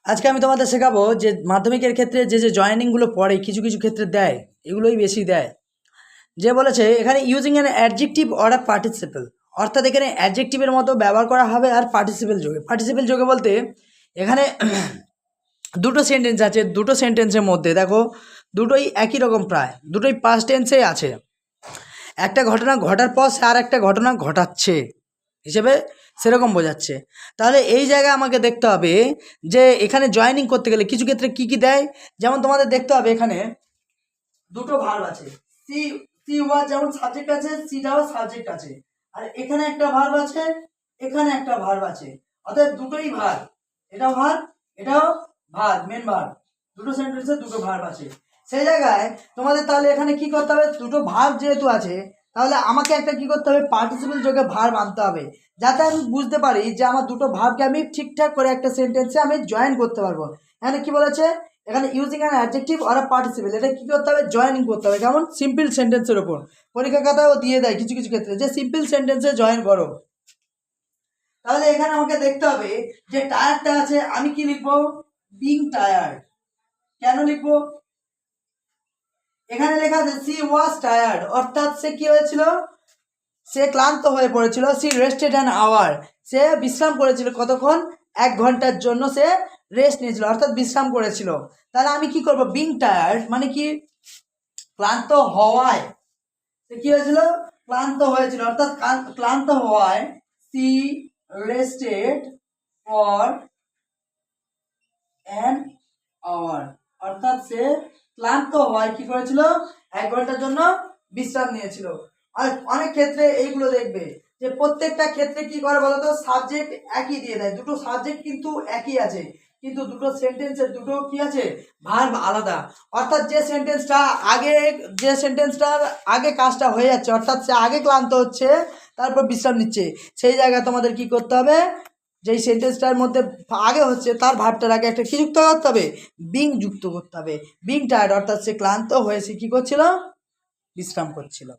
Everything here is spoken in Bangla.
আজকে আমি তোমাদের শেখাবো যে মাধ্যমিকের ক্ষেত্রে যে জয়েনিংগুলো পড়ে কিছু কিছু ক্ষেত্রে দেয়, এগুলোই বেশি দেয়। যে বলেছে এখানে using an adjective or a participle, অর্থাৎ এখানে অ্যাডজেক্টিভের মতো ব্যবহার করা হবে আর পার্টিসিপেল যোগে। পার্টিসিপেল যোগে বলতে এখানে দুটো সেন্টেন্স আছে, দুটো সেন্টেন্সের মধ্যে দেখো দুটোই একই রকম, প্রায় দুটোই পাস্ট টেন্সেই আছে। একটা ঘটনা ঘটার পর সে আর একটা ঘটনা ঘটাচ্ছে হিসেবে সেরকম বোঝাচ্ছে। তাহলে এই জায়গায় আমাকে দেখতে হবে যে এখানে জয়েনিং করতে গেলে কিছু ক্ষেত্রে কি কি দেয়। যেমন তোমাদের দেখতে হবে এখানে দুটো ভার্ব আছে, সি সি ওয়াজ যেমন সাবজেক্ট আছে, সিটাও সাবজেক্ট আছে, আর এখানে একটা ভার্ব আছে, এখানে একটা ভার্ব আছে, অর্থাৎ দুটোই ভার্ব, এটাও ভার্ব এটাও ভার্ব, মেন ভার্ব, দুটো সেন্টেন্সে দুটো ভার্ব আছে। সেই জায়গায় তোমাদের তাহলে এখানে কি করতে হবে, দুটো ভার্ব যেহেতু আছে তাহলে আমাকে একটা কি করতে হবে, পার্টিসিপেল যোগে ভার্ব আনতে হবে, যাতে আমি বুঝতে পারি যে আমার দুটো ভার্বকে আমি ঠিকঠাক করে একটা সেন্টেন্সে আমি জয়েন করতে পারবো। এখানে কি বলেছে, এখানে using an adjective or a participle, এটা কি করতে হবে, জয়েনিং করতে হবে। যেমন সিম্পল সেন্টেন্সের ওপর পরীক্ষা খাতাও দিয়ে দেয় কিছু কিছু ক্ষেত্রে যে সিম্পল সেন্টেন্সে জয়েন করো। তাহলে এখানে আমাকে দেখতে হবে যে টায়ার্ডটা আছে, আমি কি লিখবো, বিং টায়ার্ড। কেন লিখবো, এখানে লেখা আছে সি ওয়াজ টায়ার্ড, অর্থাৎ সে কি হয়েছিল, সে ক্লান্ত হয়ে পড়েছিল। সি রেস্টেড অ্যান আওয়ার, সে বিশ্রাম করেছিল কতক্ষণ, 1 ঘন্টার জন্য সে রেস্ট নিয়েছিল, অর্থাৎ বিশ্রাম করেছিল। তাহলে আমি কি করব, বিং টায়ার্ড মানে কি, ক্লান্ত হওয়ায়, সে কি হয়েছিল, ক্লান্ত হয়েছিল, অর্থাৎ ক্লান্ত হওয়ায় she rested for an hour, অর্থাৎ সে ক্লান্ত হওয়ায় কি করেছিল, 1 ঘন্টার জন্য বিশ্রাম নিয়েছিল। আর অনেক ক্ষেত্রে এইগুলো দেখবে যে প্রত্যেকটা ক্ষেত্রে কি করে বলতো, সাবজেক্ট একই দিয়ে দেয়, দুটো সাবজেক্ট কিন্তু একই আছে, কিন্তু দুটো সেন্টেন্সের দুটো কি আছে, ভার্ব আলাদা। অর্থাৎ যে সেন্টেন্সটার আগে কাজটা হয়ে যাচ্ছে, অর্থাৎ সে আগে ক্লান্ত হচ্ছে তারপর বিশ্রাম নিচ্ছে, সেই জায়গায় তোমাদের কি করতে হবে, যেই সেন্টেন্সটার মধ্যে আগে হচ্ছে তার ভার্বটার আগে একটা কি যুক্ত করতে হবে, বিং যুক্ত করতে হবে। বিং টায়ার্ড অর্থাৎ সে ক্লান্ত হয়ে সে কি করছিল, বিশ্রাম করছিল।